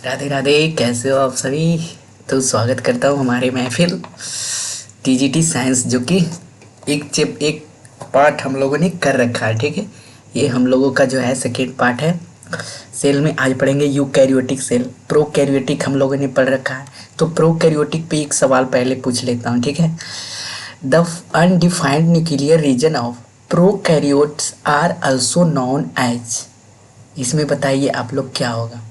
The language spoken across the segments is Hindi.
राधे राधे, कैसे हो आप सभी। तो स्वागत करता हूँ हमारे महफिल टीजीटी साइंस, जो कि एक पार्ट हम लोगों ने कर रखा है। ठीक है, ये हम लोगों का जो है सेकेंड पार्ट है। सेल में आज पढ़ेंगे यूकैरियोटिक सेल। प्रोकैरियोटिक हम लोगों ने पढ़ रखा है, तो प्रोकैरियोटिक पे एक सवाल पहले पूछ लेता हूँ। ठीक है, the undefined nuclear region of prokaryotes are also known as. इसमें बताइए आप लोग क्या होगा।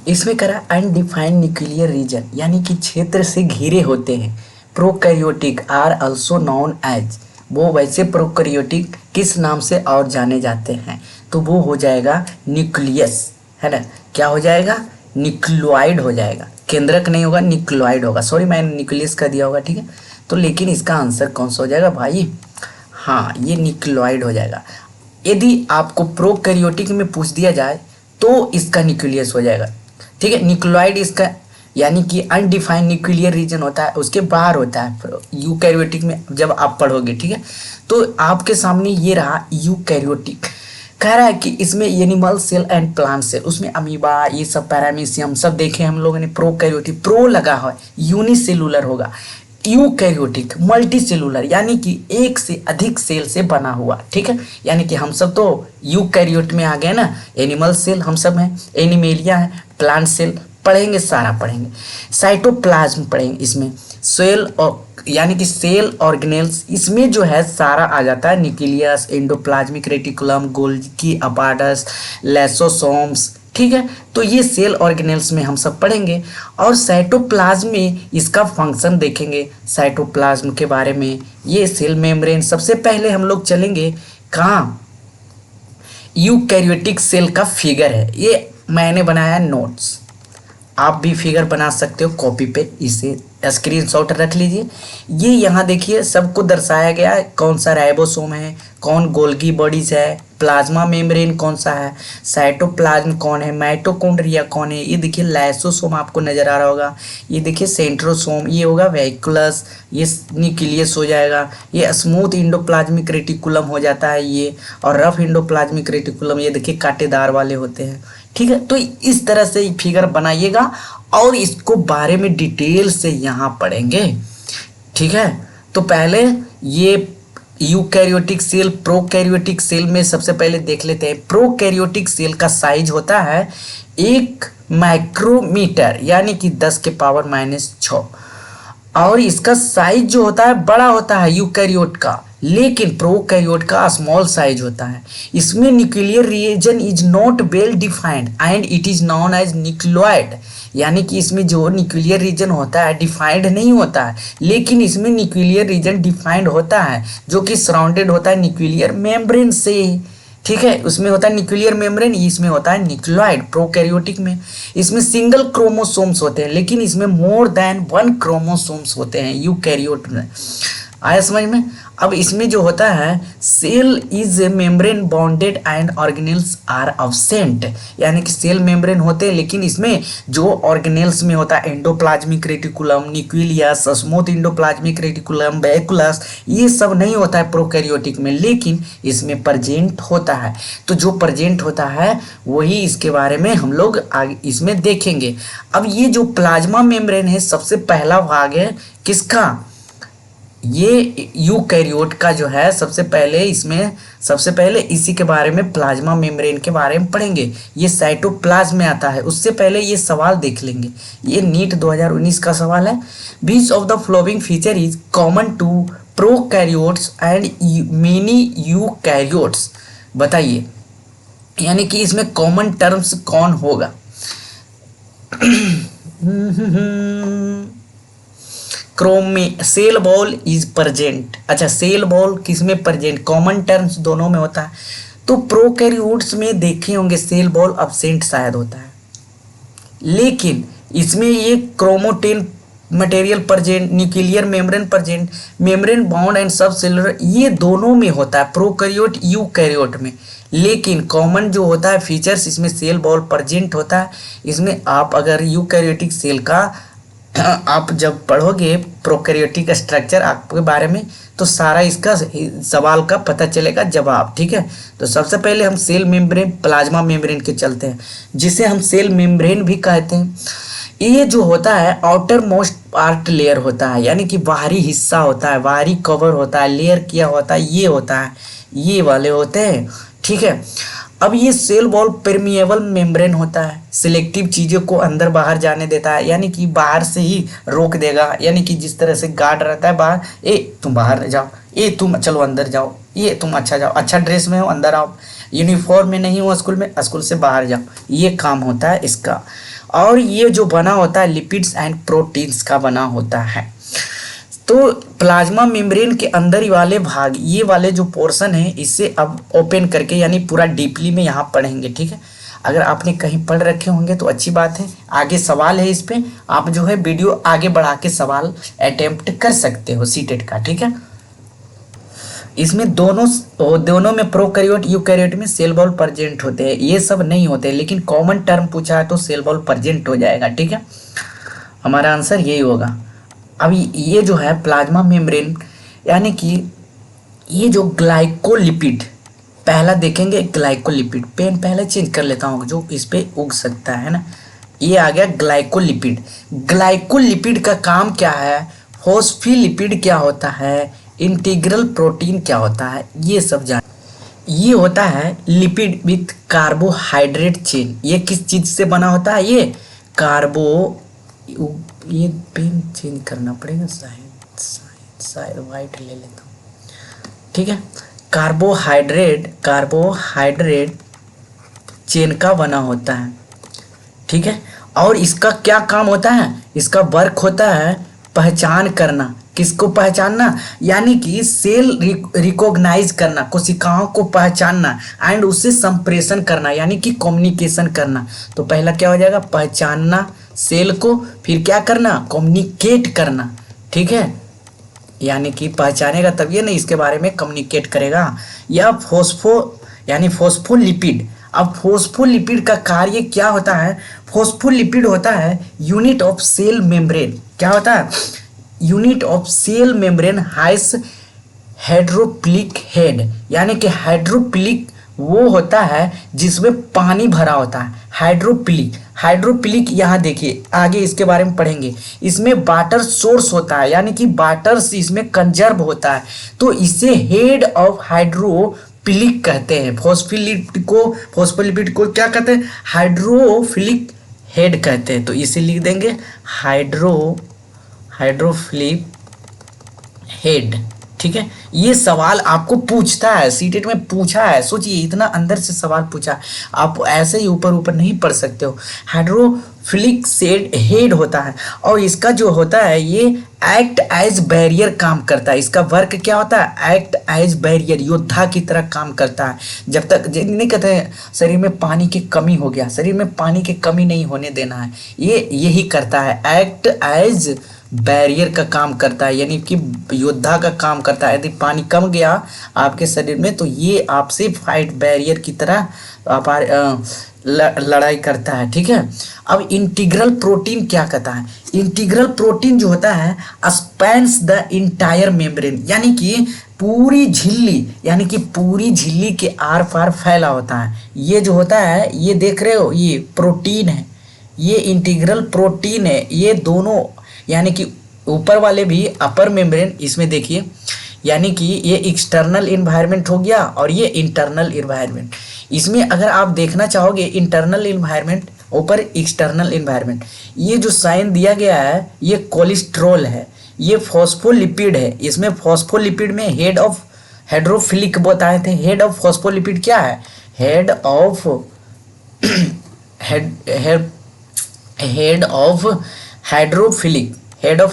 इसमें करा अनडिफाइंड न्यूक्लियर रीजन, यानी कि क्षेत्र से घिरे होते हैं। Prokaryotic are also known as, वो वैसे प्रोकैरियोटिक किस नाम से और जाने जाते हैं, तो वो हो जाएगा न्यूक्लियस, है ना। क्या हो जाएगा, न्यूक्लियोइड हो जाएगा। केंद्रक नहीं होगा, न्यूक्लियोइड होगा। सॉरी, मैंने न्यूक्लियस का दिया होगा। ठीक है, तो लेकिन इसका आंसर कौन सा हो जाएगा भाई। हाँ, ये न्यूक्लियोइड हो जाएगा। यदि आपको प्रोकैरियोटिक में पूछ दिया जाए तो इसका न्यूक्लियस हो जाएगा। ठीक है, न्यूक्लियोइड इसका यानी कि अनडिफाइंड न्यूक्लियर रीजन होता है, उसके बाहर होता है यूकैरियोटिक में जब आप पढ़ोगे। ठीक है, तो आपके सामने ये रहा यूकैरियोटिक। कह रहा है कि इसमें animal cell and plant cell, उसमें अमीबा, ये सब पैरामीशियम सब देखे हम लोगों ने। प्रोकैरियोटिक, प्रो लगा है, यूनिसेलुलर होगा। यूकैरियोटिक मल्टी सेलुलर, यानी कि एक से अधिक सेल से बना हुआ। ठीक है, यानी कि हम सब तो यूकैरियोट में आ गए ना। एनिमल सेल हम सब हैं, एनिमेलिया है, प्लांट सेल पढ़ेंगे, सारा पढ़ेंगे। साइटोप्लाज्म पढ़ेंगे, इसमें सेल और यानी कि सेल ऑर्गेनेल्स, इसमें जो है सारा आ जाता है। Nucleus, endoplasmic reticulum, Golgi apparatus, lysosomes. ठीक है, तो ये सेल ऑर्गेनेल्स में हम सब पढ़ेंगे। और साइटोप्लाज्म में इसका फंक्शन देखेंगे। साइटोप्लाज्म के बारे में, ये सेल मेम्ब्रेन। सबसे पहले हम लोग चलेंगे कहाँ, यूकैरियोटिक सेल का फिगर है, ये मैंने बनाया नोट्स। आप भी फिगर बना सकते हो कॉपी पे, इसे स्क्रीनशॉट रख लीजिए। ये यहाँ देखिए सबको दर्शाया गया है, कौन सा राइबोसोम है, कौन गोल्गी बॉडीज है, प्लाज्मा मेम्ब्रेन कौन सा है, साइटोप्लाज्म कौन है, माइटोकॉन्ड्रिया कौन है। ये देखिए लाइसोसोम आपको नजर आ रहा होगा। ये देखिए सेंट्रोसोम, ये होगा वैक्यूलस, ये न्यूक्लियस हो जाएगा। ये स्मूथ इंडोप्लाज्मिक रेटिकुलम हो जाता है ये, और रफ इंडोप्लाज्मिक रेटिकुलम ये देखिए कांटेदार वाले होते हैं। ठीक है, तो इस तरह से फिगर बनाइएगा और इसको बारे में डिटेल से यहाँ पढ़ेंगे। ठीक है, तो पहले ये यूकैरियोटिक सेल, प्रोकैरियोटिक सेल में सबसे पहले देख लेते हैं। प्रोकैरियोटिक सेल का साइज होता है 1 माइक्रोमीटर, यानी कि 10 के पावर -6। और इसका साइज जो होता है बड़ा होता है यूकैरियोट का, लेकिन प्रोकैरियोट का स्मॉल साइज होता है। इसमें nuclear region is not well defined and it is known as nucleoid, यानी कि इसमें जो न्यूक्लियर रीजन होता है डिफाइंड नहीं होता है, लेकिन इसमें न्यूक्लियर रीजन डिफाइंड होता है, जो कि सराउंडेड होता है न्यूक्लियर मेम्ब्रेन से। ठीक है, उसमें होता है न्यूक्लियर मेम्ब्रेन, इसमें होता है न्यूक्लियोइड प्रोकैरियोटिक में। इसमें सिंगल क्रोमोसोम्स होते हैं, लेकिन इसमें मोर देन 1 क्रोमोसोम्स होते हैं यूकैरियोट में। आया समझ में। अब इसमें जो होता है cell is a membrane bonded and organelles are absent, यानी कि सेल मेम्ब्रेन होते हैं, लेकिन इसमें जो ऑर्गेनेल्स में होता है endoplasmic reticulum, nucleus, smooth endoplasmic reticulum, vacuoles, ये सब नहीं होता है प्रोकैरियोटिक में, लेकिन इसमें प्रेजेंट होता है। तो जो प्रेजेंट होता है वही इसके बारे में हम लोग आगे इसमें देखेंगे। अब ये जो प्लाज्मा मेम्ब्रेन है, सबसे पहला भाग है किसका, ये यूकैरियोट का जो है। सबसे पहले इसी के बारे में, प्लाज्मा मेम्ब्रेन के बारे में पढ़ेंगे। ये साइटोप्लाज्म में आता है। उससे पहले ये सवाल देख लेंगे, ये नीट 2019 का सवाल है। Which of the following feature is common to prokaryotes and many eukaryotes, बताइए, यानी कि इसमें कॉमन टर्म्स कौन होगा। Cell wall is present. अच्छा, सेल बॉल किसमें प्रेजेंट, कॉमन टर्म्स दोनों में होता है। तो प्रोकैरियोट्स में देखे होंगे सेल बॉल अब्सेंट शायद होता है, लेकिन इसमें ये chromatin material present, nuclear membrane present, membrane bound and subcellular, ये दोनों में होता है प्रोकैरियोट यूकैरियोट में। लेकिन कॉमन जो होता है फीचर्स, इसमें सेल बॉल प्रेजेंट होता है। इसमें आप अगर यूकैरियोटिक सेल का आप जब पढ़ोगे प्रोकैरियोटिक स्ट्रक्चर आपके बारे में, तो सारा इसका सवाल का पता चलेगा जवाब। ठीक है, तो सबसे पहले हम सेल मेम्ब्रेन प्लाज्मा मेम्ब्रेन के चलते हैं, जिसे हम सेल मेम्ब्रेन भी कहते हैं। ये जो होता है आउटर मोस्ट पार्ट लेयर होता है, यानी कि बाहरी हिस्सा होता है, बाहरी कवर होता है, लेयर किया होता है, ये होता है, ये वाले होते हैं। ठीक है, अब ये सेल वॉल परमिएबल मेम्ब्रेन होता है, सिलेक्टिव चीज़ों को अंदर बाहर जाने देता है, यानी कि बाहर से ही रोक देगा, यानी कि जिस तरह से गार्ड रहता है बाहर, ए तुम बाहर जाओ, ए तुम चलो अंदर जाओ, ये तुम अच्छा जाओ, अच्छा ड्रेस में हो अंदर आओ, यूनिफॉर्म में नहीं हो स्कूल में, स्कूल से बाहर जाओ, ये काम होता है इसका। और ये जो बना होता है लिपिड्स एंड प्रोटीन्स का बना होता है। तो प्लाज्मा मेम्ब्रेन के अंदर ही वाले भाग, ये वाले जो पोर्शन है, इसे अब ओपन करके यानी पूरा डीपली में यहाँ पढ़ेंगे। ठीक है, अगर आपने कहीं पढ़ रखे होंगे तो अच्छी बात है, आगे सवाल है इस पे, आप जो है वीडियो आगे बढ़ा के सवाल अटेम्प्ट कर सकते हो सीटेट का। ठीक है, इसमें दोनों में प्रोकैरियोट यूकैरियोट में सेल वॉल प्रेजेंट होते हैं, ये सब नहीं होते, लेकिन कॉमन टर्म पूछा है तो सेल वॉल प्रेजेंट हो जाएगा। ठीक है, हमारा आंसर यही होगा। अब ये जो है प्लाज्मा मेम्ब्रेन, यानी कि ये जो ग्लाइकोलिपिड, पहला देखेंगे ग्लाइकोलिपिड, पेन पहले चेंज कर लेता हूँ जो इस पे उग सकता है ना, ये आ गया ग्लाइकोलिपिड। ग्लाइकोलिपिड का काम क्या है, फॉस्फोलिपिड क्या होता है, इंटीग्रल प्रोटीन क्या होता है, ये सब जान। ये होता है लिपिड विथ कार्बोहाइड्रेट चेन। ये किस चीज़ से बना होता है, ये ये पेन चेंज करना पड़ेगा, शायद वाइट ले लेता हूँ। ठीक है, कार्बोहाइड्रेट चेन का बना होता है। ठीक है, और इसका क्या काम होता है, इसका वर्क होता है पहचान करना। किसको पहचानना, यानी कि सेल रिकॉग्नाइज करना, कोशिकाओं को पहचानना, एंड उससे संप्रेषण करना, यानी कि कम्युनिकेशन करना। तो पहला क्या हो जाएगा, पहचानना सेल को, फिर क्या करना, कम्युनिकेट करना। ठीक है, यानी कि पहचानेगा तब ये नहीं इसके बारे में कम्युनिकेट करेगा। या फॉस्फोलिपिड। अब फॉस्फोलिपिड का कार्य क्या होता है, फॉस्फोलिपिड होता है यूनिट ऑफ सेल मेम्ब्रेन। क्या होता है, unit of cell membrane has hydrophilic head, यानी कि हाइड्रोफिलिक वो होता है जिसमें पानी भरा होता है, हाइड्रोफिलिक यहाँ देखिए आगे इसके बारे में पढ़ेंगे। इसमें वाटर सोर्स होता है, यानी कि वाटर इसमें कंजर्व होता है, तो इसे हेड ऑफ हाइड्रोफिलिक कहते हैं। फॉस्फोलिपिड को क्या कहते हैं, हाइड्रोफिलिक हेड कहते हैं। तो इसे लिख देंगे हाइड्रोफिलिक हेड। ठीक है, ये सवाल आपको पूछता है, सीटेट में पूछा है, सोचिए इतना अंदर से सवाल पूछा, आप ऐसे ही ऊपर ऊपर नहीं पढ़ सकते हो। हाइड्रोफिलिक हेड होता है, और इसका जो होता है ये एक्ट एज बैरियर काम करता है। इसका वर्क क्या होता है, एक्ट एज बैरियर, योद्धा की तरह काम करता है। जब तक नहीं कहते हैं शरीर में पानी की कमी हो गया, शरीर में पानी की कमी नहीं होने देना है, ये यही करता है, एक्ट एज बैरियर का काम करता है, यानी कि योद्धा का काम करता है। यदि पानी कम गया आपके शरीर में तो ये आपसे फाइट बैरियर की तरह लड़ाई करता है। ठीक है, अब इंटीग्रल प्रोटीन क्या कहता है, इंटीग्रल प्रोटीन जो होता है स्पैन्स द इंटायर मेम्ब्रेन, यानी कि पूरी झिल्ली, यानी कि पूरी झिल्ली के आर पार फैला होता है। ये जो होता है, ये देख रहे हो, ये प्रोटीन है, ये इंटीग्रल प्रोटीन है। ये दोनों यानी कि ऊपर वाले भी अपर मेम्ब्रेन, इसमें देखिए, यानी कि ये एक्सटर्नल इन्वायरमेंट हो गया और ये इंटरनल इन्वायरमेंट। इसमें अगर आप देखना चाहोगे इंटरनल इन्वायरमेंट ऊपर एक्सटर्नल इन्वायरमेंट, ये जो साइन दिया गया है ये कोलेस्ट्रॉल है, ये फॉस्फोलिपिड है। इसमें फॉस्फोलिपिड में हेड ऑफ हाइड्रोफिलिक बताए थे, हेड ऑफ फॉस्फोलिपिड क्या है, हेड ऑफ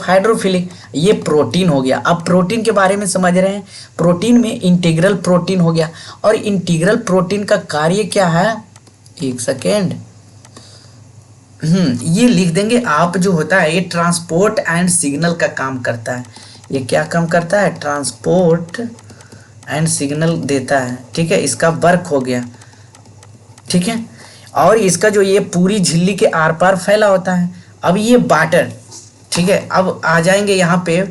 हाइड्रोफिलिक, ये प्रोटीन हो गया। अब प्रोटीन के बारे में समझ रहे हैं, प्रोटीन में इंटीग्रल प्रोटीन हो गया, और इंटीग्रल प्रोटीन का कार्य क्या है, एक सेकेंड, ये लिख देंगे आप, जो होता है ये ट्रांसपोर्ट एंड सिग्नल का काम करता है। ये क्या काम करता है, ट्रांसपोर्ट एंड सिग्नल देता है। ठीक है, इसका वर्क हो गया। ठीक है, और इसका जो ये पूरी झिल्ली के आर पार फैला होता है। अब ये वाटर, ठीक है, अब आ जाएंगे यहाँ पे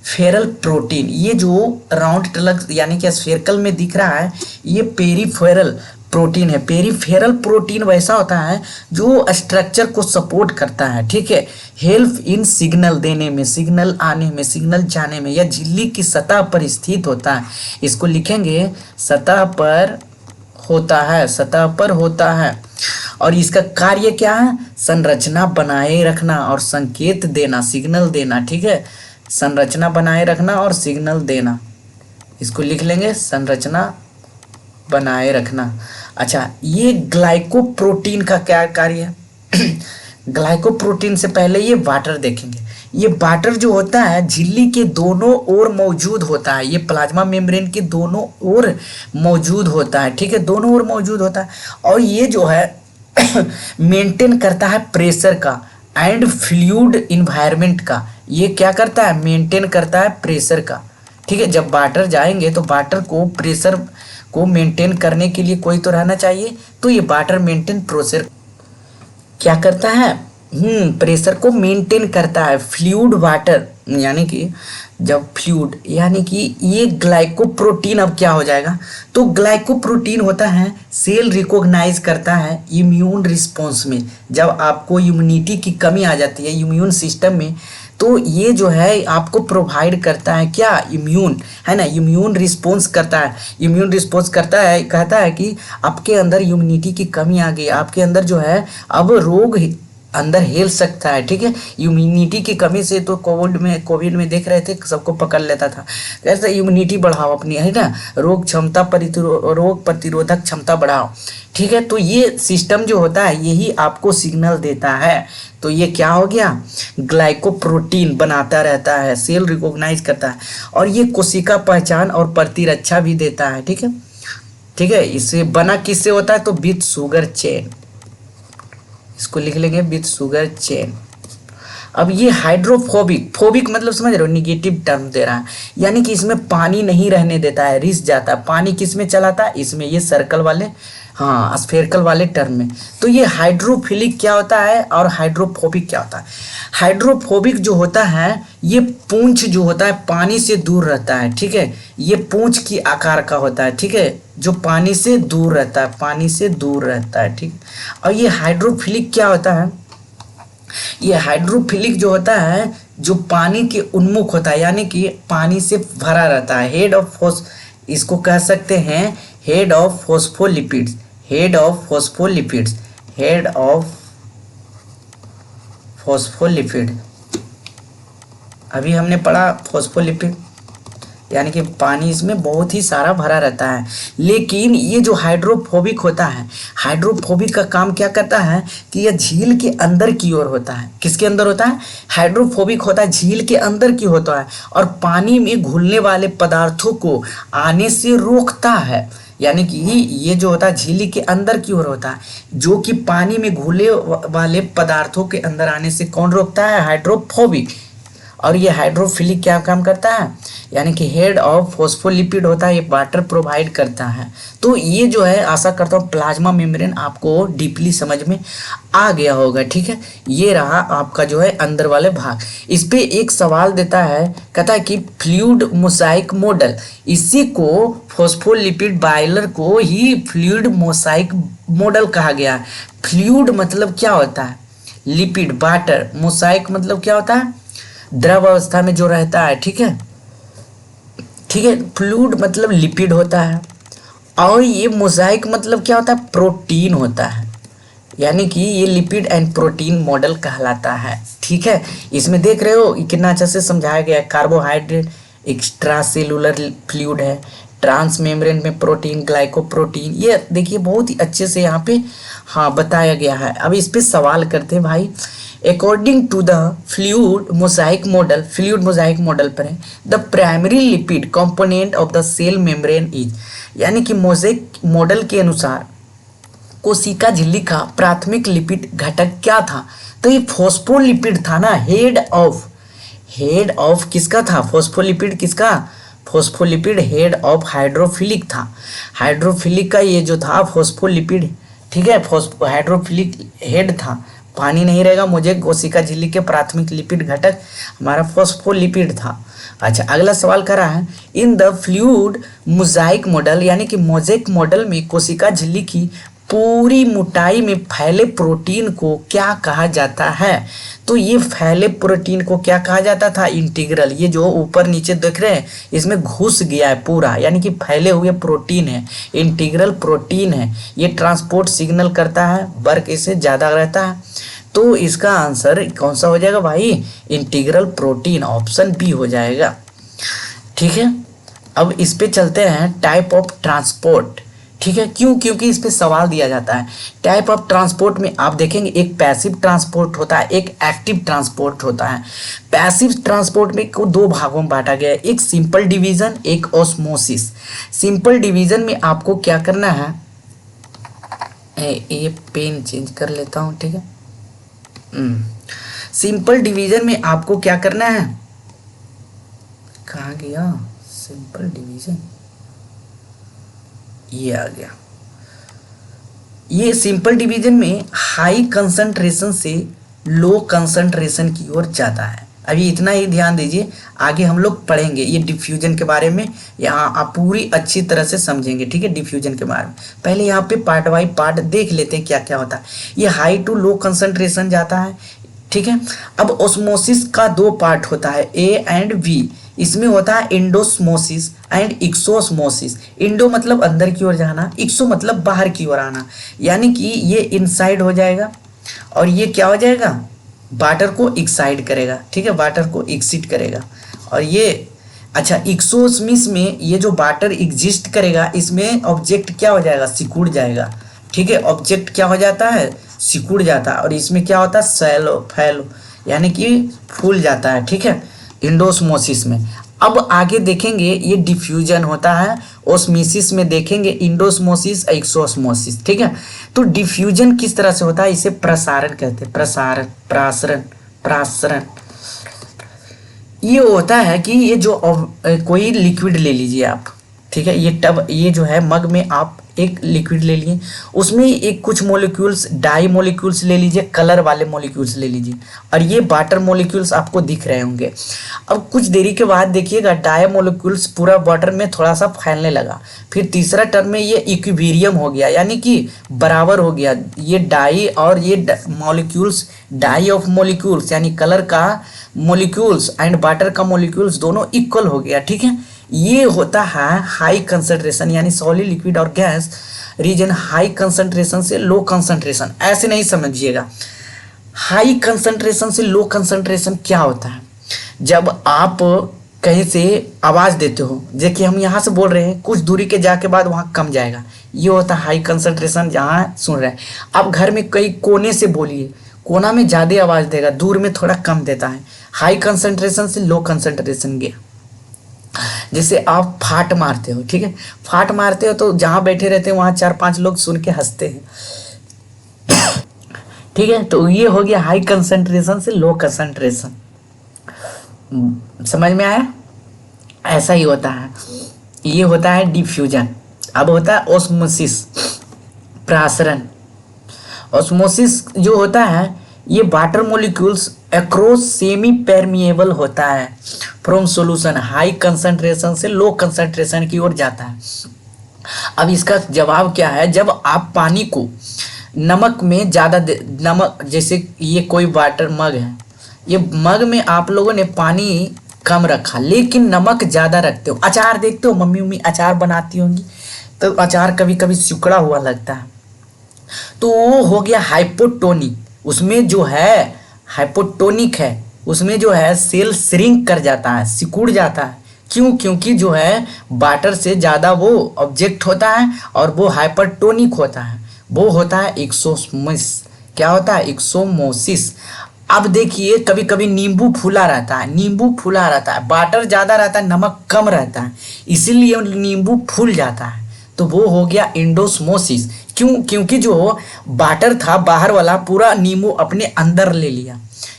फेरल प्रोटीन, ये जो राउंड टलक यानी कि स्फेरिकल में दिख रहा है, ये पेरीफेरल प्रोटीन है। पेरीफेरल प्रोटीन वैसा होता है जो स्ट्रक्चर को सपोर्ट करता है, ठीक है, हेल्प इन सिग्नल देने में, सिग्नल आने में, सिग्नल जाने में, या झिल्ली की सतह पर स्थित होता है। इसको लिखेंगे सतह पर होता है, सतह पर होता है। और इसका कार्य क्या है? संरचना बनाए रखना और संकेत देना, सिग्नल देना, ठीक है, संरचना बनाए रखना और सिग्नल देना। इसको लिख लेंगे संरचना बनाए रखना। अच्छा, ये ग्लाइकोप्रोटीन का क्या कार्य है? ग्लाइकोप्रोटीन से पहले ये वाटर देखेंगे। ये वाटर जो होता है झिल्ली के दोनों ओर मौजूद होता है, ये प्लाज्मा मेम्ब्रेन के दोनों ओर मौजूद होता है, ठीक है, दोनों ओर मौजूद होता है। और ये जो है मेंटेन करता है प्रेशर का एंड फ्लूइड इन्वायरमेंट का। ये क्या करता है? मेंटेन करता है प्रेशर का, ठीक है। जब वाटर जाएंगे तो वाटर को प्रेशर को मेंटेन करने के लिए कोई तो रहना चाहिए, तो ये वाटर मेंटेन प्रेशर क्या करता है? प्रेशर को मेंटेन करता है। फ्लूइड वाटर यानी कि जब फ्लूइड यानी कि ये ग्लाइकोप्रोटीन अब क्या हो जाएगा? तो ग्लाइकोप्रोटीन होता है सेल रिकॉग्नाइज करता है इम्यून रिस्पॉन्स में। जब आपको इम्यूनिटी की कमी आ जाती है इम्यून सिस्टम में, तो ये जो है आपको प्रोवाइड करता है क्या? इम्यून, है ना, इम्यून रिस्पॉन्स करता है। इम्यून रिस्पॉन्स करता है, कहता है कि आपके अंदर इम्यूनिटी की कमी आ गई, आपके अंदर जो है अब रोग अंदर हेल सकता है, ठीक है। इम्यूनिटी की कमी से तो कोविड में देख रहे थे सबको पकड़ लेता था। कैसे इम्यूनिटी बढ़ाओ अपनी, है ना, रोग प्रतिरोधक क्षमता बढ़ाओ, ठीक है। तो ये सिस्टम जो होता है यही आपको सिग्नल देता है। तो ये क्या हो गया? ग्लाइकोप्रोटीन बनाता रहता है, सेल रिकॉग्नाइज करता है, और ये कोशिका पहचान और प्रतिरक्षा भी देता है, ठीक है, ठीक है। इससे बना किससे होता है? तो विथ शुगर चेन, इसको लिख लेंगे विथ शुगर चेन। अब ये हाइड्रोफोबिक, फोबिक मतलब समझ रहे हो, निगेटिव टर्म दे रहा है, यानी कि इसमें पानी नहीं रहने देता है, रिस जाता है। पानी किस में चलाता है? इसमें, ये सर्कल वाले, हाँ, स्फेरिकल वाले टर्म में। तो ये हाइड्रोफिलिक क्या होता है और हाइड्रोफोबिक क्या होता है? हाइड्रोफोबिक जो होता है ये पूंछ जो होता है पानी से दूर रहता है, ठीक है, ये पूंछ की आकार का होता है, ठीक है, जो पानी से दूर रहता है, पानी से दूर रहता है, ठीक। और ये हाइड्रोफिलिक क्या होता है? ये हाइड्रोफिलिक जो होता है जो पानी के उन्मुख होता है, यानी कि पानी से भरा रहता है। हेड ऑफ इसको कह सकते हैं head of phospholipids, head of phospholipids, head of phospholipid. अभी हमने पढ़ा फॉस्फोलिपिड यानी कि पानी इसमें बहुत ही सारा भरा रहता है। लेकिन ये जो हाइड्रोफोबिक होता है, हाइड्रोफोबिक का काम क्या करता है कि यह झील के अंदर की ओर होता है। किसके अंदर होता है? हाइड्रोफोबिक होता है झील के अंदर की होता है, और पानी में घुलने वाले पदार्थों को आने से रोकता है। यानी कि ये जो होता है झीली के अंदर की ओर होता है, जो कि पानी में घुले वाले पदार्थों के अंदर आने से कौन रोकता है? हाइड्रोफोबिक। और ये हाइड्रोफिलिक क्या काम करता है? यानी कि हेड ऑफ फॉस्फोलिपिड होता है, ये वाटर प्रोवाइड करता है। तो ये जो है आशा करता हूँ प्लाज्मा मेम्ब्रेन आपको डीपली समझ में आ गया होगा, ठीक है। ये रहा आपका जो है अंदर वाले भाग। इस पे एक सवाल देता है, कहता है कि फ्लूइड मोसाइक मॉडल, इसी को फॉस्फोलिपिड बाइलर को ही फ्लूइड मोसाइक मॉडल कहा गया है। फ्लूइड मतलब क्या होता है? लिपिड, वाटर, मोसाइक मतलब क्या होता है? द्रव अवस्था में जो रहता है, ठीक है, ठीक है। फ्लूइड मतलब लिपिड होता है, और ये मोजाइक मतलब क्या होता है? प्रोटीन होता है, यानी कि ये लिपिड एंड प्रोटीन मॉडल कहलाता है, ठीक है। इसमें देख रहे हो कितना अच्छा से समझाया गया है। कार्बोहाइड्रेट एक्स्ट्रा सेलुलर फ्लूइड है, ट्रांस मेम्ब्रेन में प्रोटीन, ग्लाइकोप्रोटीन, ये देखिए बहुत ही अच्छे से यहाँ पे हाँ बताया गया है। अब इस पे सवाल करते हैं भाई, according to the fluid mosaic model, fluid mosaic model पर है, the primary lipid component of the cell membrane is, यानी कि मोजाइक मॉडल के अनुसार कोशिका झिल्ली का प्राथमिक लिपिड घटक क्या था? तो ये फॉस्फोलिपिड था ना, हेड ऑफ किसका था? फॉस्फोलिपिड किसका? फॉस्फोलिपिड हेड ऑफ हाइड्रोफिलिक था। हाइड्रोफिलिक का ये जो था फॉस्फोलिपिड, ठीक है, हाइड्रोफिलिक हेड था, पानी नहीं रहेगा, मुझे कोशिका झिल्ली के प्राथमिक लिपिड घटक हमारा फॉस्फोलिपिड था। अच्छा, अगला सवाल करा है, in the fluid mosaic model, यानी कि मोज़ेक मॉडल में कोशिका झिल्ली की पूरी मोटाई में फैले प्रोटीन को क्या कहा जाता है? तो ये फैले प्रोटीन को क्या कहा जाता था? इंटीग्रल। ये जो ऊपर नीचे देख रहे हैं इसमें घुस गया है पूरा, यानी कि फैले हुए प्रोटीन है, इंटीग्रल प्रोटीन है। ये ट्रांसपोर्ट सिग्नल करता है, वर्क इससे ज़्यादा रहता है। तो इसका आंसर कौन सा हो जाएगा भाई? इंटीग्रल प्रोटीन, ऑप्शन बी हो जाएगा। ठीक है, अब इस पे चलते हैं, टाइप ऑफ ट्रांसपोर्ट। ठीक है, क्यों? क्योंकि इस पे सवाल दिया जाता है। टाइप ऑफ ट्रांसपोर्ट में आप देखेंगे एक पैसिव ट्रांसपोर्ट होता है, एक एक्टिव ट्रांसपोर्ट होता है। पैसिव ट्रांसपोर्ट में को दो भागों में बांटा गया है, एक सिंपल डिवीजन, एक ऑस्मोसिस। सिंपल डिवीजन में आपको क्या करना है, ये पेन चेंज कर लेता हूँ। ठीक है, सिंपल डिवीजन में आपको क्या करना है, कहाँ गया सिंपल डिवीजन, ये आ गया। ये सिंपल डिवीजन में हाई कंसंट्रेशन से लो कंसंट्रेशन की ओर जाता है। अभी इतना ही ध्यान दीजिए, आगे हम लोग पढ़ेंगे ये डिफ्यूजन के बारे में, यहाँ आप पूरी अच्छी तरह से समझेंगे। ठीक है, डिफ्यूजन के बारे में पहले यहाँ पे पार्ट बाई पार्ट देख लेते हैं क्या क्या होता है। ये हाई टू लो कंसंट्रेशन जाता है। ठीक है, अब ऑस्मोसिस का दो पार्ट होता है, ए एंड बी। इसमें होता है इंडोस्मोसिस एंड एक्सोस्मोसिस। इंडो मतलब अंदर की ओर जाना, एक्सो मतलब बाहर की ओर आना, यानी कि ये इनसाइड हो जाएगा और ये क्या हो जाएगा, वाटर को एक्साइड करेगा। ठीक है, वाटर को एक्सिट करेगा। और ये अच्छा, एक्सोस्मिस में ये जो वाटर एग्जिस्ट करेगा इसमें ऑब्जेक्ट क्या हो जाएगा, सिकुड़ जाएगा। ठीक है, ऑब्जेक्ट क्या हो जाता है, सिकुड़ जाता है। और इसमें क्या होता है, सैलो फैलो, यानी कि फूल जाता है। ठीक है, इंडोस्मोसिस में। अब आगे देखेंगे ये डिफ्यूजन होता है, ओस्मोसिस में देखेंगे इंडोस्मोसिस, एक्सोस्मोसिस। ठीक है, तो डिफ्यूजन किस तरह से होता है, इसे प्रसारण कहते हैं, प्रसारण, प्रासरण, प्रासरण। ये होता है कि ये जो कोई लिक्विड ले लीजिए आप। ठीक है, ये टब, ये जो है मग में आप एक लिक्विड ले लिए, उसमें एक कुछ मॉलिक्यूल्स, डाई मॉलिक्यूल्स ले लीजिए, कलर वाले मॉलिक्यूल्स ले लीजिए, और ये वाटर मॉलिक्यूल्स आपको दिख रहे होंगे। अब कुछ देरी के बाद देखिएगा डाई मॉलिक्यूल्स पूरा वाटर में थोड़ा सा फैलने लगा। फिर तीसरा टर्म में ये इक्विलिब्रियम हो गया, यानी कि बराबर हो गया। ये डाई और ये मॉलिक्यूल्स, डाई ऑफ मॉलिक्यूल्स यानी कलर का मॉलिक्यूल्स एंड वाटर का मॉलिक्यूल्स दोनों इक्वल हो गया। ठीक है, ये होता है हाई कंसंट्रेशन, यानी सॉलिड, लिक्विड और गैस रीजन हाई कंसंट्रेशन से लो कंसंट्रेशन। ऐसे नहीं समझिएगा, हाई कंसंट्रेशन से लो कंसंट्रेशन क्या होता है, जब आप कहीं से आवाज़ देते हो, देखिए हम यहाँ से बोल रहे हैं, कुछ दूरी के जाके बाद वहाँ कम जाएगा, ये होता है हाई कंसंट्रेशन, जहाँ सुन रहे हैं। आप घर में कई कोने से बोलिए, कोना में ज़्यादा आवाज़ देगा, दूर में थोड़ा कम देता है। हाई कंसंट्रेशन से लो कंसंट्रेशन गया। जैसे आप फाट मारते हो, ठीक है, फाट मारते हो तो जहाँ बैठे रहते हैं वहाँ 4-5 लोग सुन के हंसते हैं। ठीक है, तो ये हो गया हाई कंसंट्रेशन से लो कंसंट्रेशन। समझ में आया? ऐसा ही होता है। ये होता है डिफ्यूजन। अब होता है ऑस्मोसिस, प्रासरण। ऑस्मोसिस जो होता है, ये water molecules across semi permeable होता है फ्रॉम सॉल्यूशन, हाई कंसंट्रेशन से लो कंसंट्रेशन की ओर जाता है। अब इसका जवाब क्या है, जब आप पानी को नमक में ज़्यादा नमक, जैसे ये कोई वाटर मग है, ये मग में आप लोगों ने पानी कम रखा लेकिन नमक ज़्यादा रखते हो। अचार देखते हो, मम्मी उम्मी अचार बनाती होंगी तो अचार कभी कभी सिकुड़ा हुआ लगता है, तो वो हो गया हाइपोटोनिक। उसमें जो है हाइपोटोनिक है, उसमें जो है सेल श्रिंक कर जाता है, सिकुड़ जाता है। क्यों? क्योंकि जो है वाटर से ज़्यादा वो ऑब्जेक्ट होता है और वो हाइपरटोनिक होता है, वो होता है एक्सोस्मोसिस। क्या होता है? एक्सोमोसिस। अब देखिए कभी कभी नींबू फूला रहता है, नींबू फूला रहता है, वाटर ज़्यादा रहता है, नमक कम रहता है, इसीलिए नींबू फूल जाता है, तो वो हो गया इंडोस्मोसिस। क्यों? क्योंकि जो वाटर था बाहर वाला पूरा नींबू अपने अंदर ले लिया,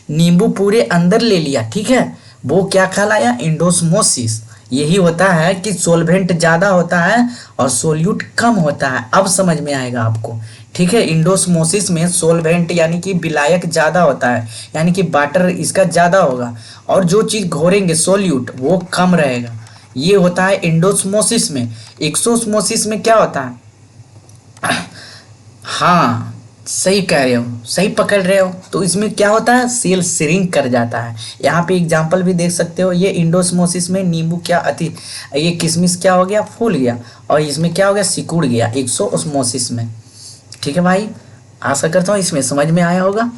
नींबू पूरे अंदर ले लिया। ठीक है, वो क्या कहलाया? इंडोस्मोसिस। यही होता है कि सोलवेंट ज़्यादा होता है और सोल्यूट कम होता है। अब समझ में आएगा आपको। ठीक है। इंडोस्मोसिस में सोलवेंट यानी कि विलायक ज़्यादा होता है, यानी कि वाटर इसका ज़्यादा होगा, और जो चीज़ घोरेंगे सोल्यूट वो कम रहेगा। ये होता है इंडोस्मोसिस में। एक्सोस्मोसिस में क्या होता है? हाँ, सही कह रहे हो, सही पकड़ रहे हो। तो इसमें क्या होता है? सेल श्रिंक कर जाता है। यहाँ पे एग्जांपल भी देख सकते हो। ये इंडोस्मोसिस में नींबू क्या अति, ये किशमिश क्या हो गया? फूल गया। और इसमें क्या हो गया? सिकुड़ गया एक्सोस्मोसिस में। ठीक है भाई, आशा करता हूँ इसमें समझ में आया होगा।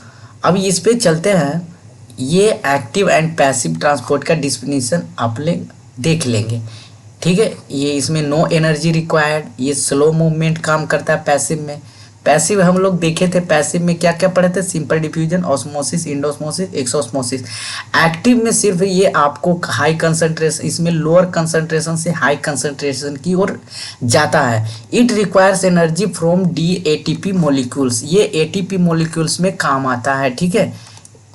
अब इस पे चलते हैं। ये एक्टिव एंड पैसिव ट्रांसपोर्ट का डिफिनीशन आप ले देख लेंगे। ठीक है, ये इसमें नो एनर्जी रिक्वायर्ड, ये स्लो मूवमेंट काम करता है पैसिव में। पैसिव हम लोग देखे थे, पैसिव में क्या क्या पढ़े थे? Simple diffusion, osmosis, endosmosis, exosmosis. Active में सिर्फ ये आपको हाई कंसंट्रेशन, इसमें लोअर कंसंट्रेशन से हाई कंसंट्रेशन की ओर जाता है। It requires energy from the ATP molecules, ये एटीपी मोलिक्यूल्स में काम आता है। ठीक है,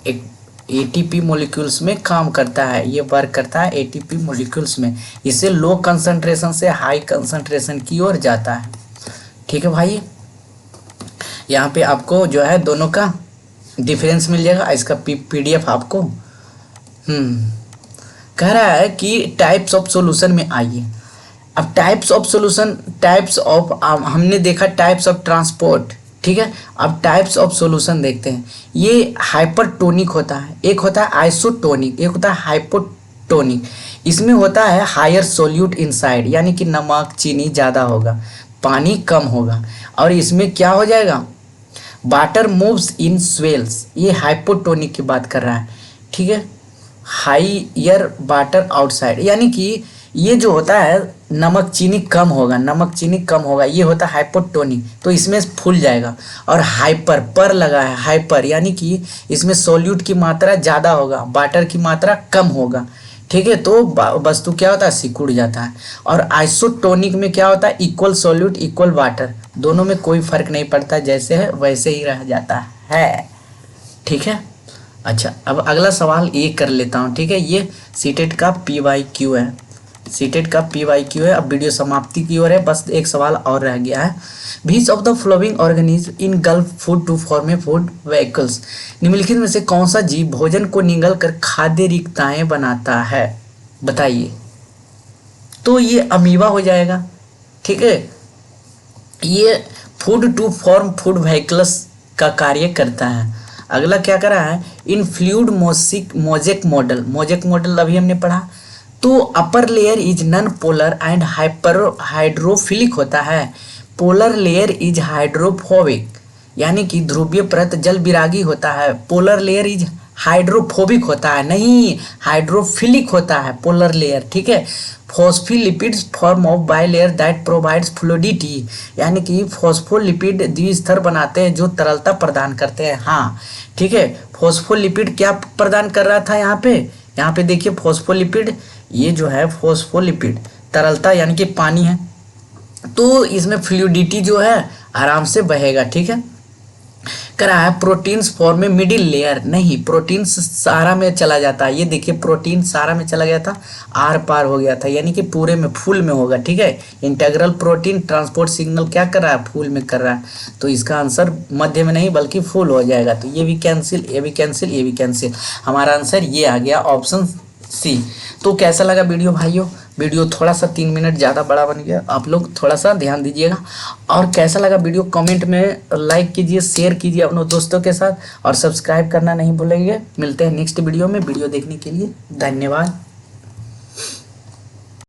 एटीपी मोलिक्यूल्स में काम करता है, ये वर्क करता है एटीपी मोलिक्यूल्स में। इसे लो कंसंट्रेशन से हाई कंसंट्रेशन की ओर जाता है। ठीक है भाई, यहाँ पे आपको जो है दोनों का डिफरेंस मिल जाएगा। इसका पीडीएफ आपको कह रहा है कि टाइप्स ऑफ सॉल्यूशन में आइए। अब types of solution, types of, हमने देखा टाइप्स ऑफ ट्रांसपोर्ट। ठीक है, अब टाइप्स ऑफ सॉल्यूशन देखते हैं। ये हाइपरटोनिक होता है, एक होता है आइसोटोनिक, एक होता है हाइपोटोनिक। इसमें होता है हायर सोल्यूट इनसाइड, यानी कि नमक चीनी ज़्यादा होगा, पानी कम होगा। और इसमें क्या हो जाएगा? वाटर मूव्स इन स्वेल्स, ये हाइपोटोनिक की बात कर रहा है। ठीक है, हाइयर वाटर आउटसाइड, यानी कि ये जो होता है नमक चीनी कम होगा, नमक चीनी कम होगा, ये होता है हाइपोटोनिक, तो इसमें फूल जाएगा। और हाइपर, पर लगा है हाइपर, यानी कि इसमें सोल्यूट की मात्रा ज़्यादा होगा, वाटर की मात्रा कम होगा। ठीक है, तो वस्तु क्या होता है? सिकुड़ जाता है। और आइसोटोनिक में क्या होता है? इक्वल सोल्यूट इक्वल वाटर, दोनों में कोई फर्क नहीं पड़ता, जैसे है वैसे ही रह जाता है। ठीक है, अच्छा अब अगला सवाल ये कर लेता हूँ। ठीक है, ये सीटेट का PYQ है, सीटेट का PYQ है। अब वीडियो समाप्ति की ओर है, बस एक सवाल और रह गया है। Which of the following organism in gulf food to form a food vehicles, निम्नलिखित में से कौन सा जीव भोजन को निगल कर खाद्य रिक्ताएं बनाता है? बताइए। तो ये अमीबा हो जाएगा। ठीक है, ये food to form food vehicles का कार्य करता है। अगला क्या कर रहा है? In fluid mosaic model, mosaic model अभी हमने पढ़ा। तो upper layer is non polar and hydrophilic होता है, पोलर लेयर इज हाइड्रोफोबिक, यानी कि ध्रुवीय परत जल विरागी होता है। पोलर लेयर इज हाइड्रोफोबिक होता है, नहीं हाइड्रोफिलिक होता है पोलर लेयर। ठीक है, phospholipids form of bilayer that provides fluidity, यानी कि फॉस्फोलिपिड द्विस्तर बनाते हैं जो तरलता प्रदान करते हैं। हाँ ठीक है, फॉस्फोलिपिड क्या प्रदान कर रहा था यहाँ पे देखिए फॉस्फोलिपिड, ये जो है फॉस्फोलिपिड तरलता यानी कि पानी है, तो इसमें फ्लूइडिटी जो है आराम से बहेगा। ठीक है, करा है प्रोटीन्स फॉर्म में मिडिल लेयर, नहीं प्रोटीन सारा में चला जाता है। ये देखिए प्रोटीन सारा में चला गया था, आर पार हो गया था, यानी कि पूरे में फुल में होगा। ठीक है, इंटीग्रल प्रोटीन ट्रांसपोर्ट सिग्नल क्या कर रहा है? फुल में कर रहा है, तो इसका आंसर मध्य में नहीं बल्कि फुल हो जाएगा। तो ये भी कैंसिल, ये भी कैंसिल, ये भी कैंसिल, हमारा आंसर ये आ गया ऑप्शन सी। तो कैसा लगा वीडियो भाइयों? वीडियो थोड़ा सा 3 मिनट ज़्यादा बड़ा बन गया, आप लोग थोड़ा सा ध्यान दीजिएगा। और कैसा लगा वीडियो कमेंट में लाइक कीजिए, शेयर कीजिए अपने दोस्तों के साथ, और सब्सक्राइब करना नहीं भूलेंगे। मिलते हैं नेक्स्ट वीडियो में। वीडियो देखने के लिए धन्यवाद।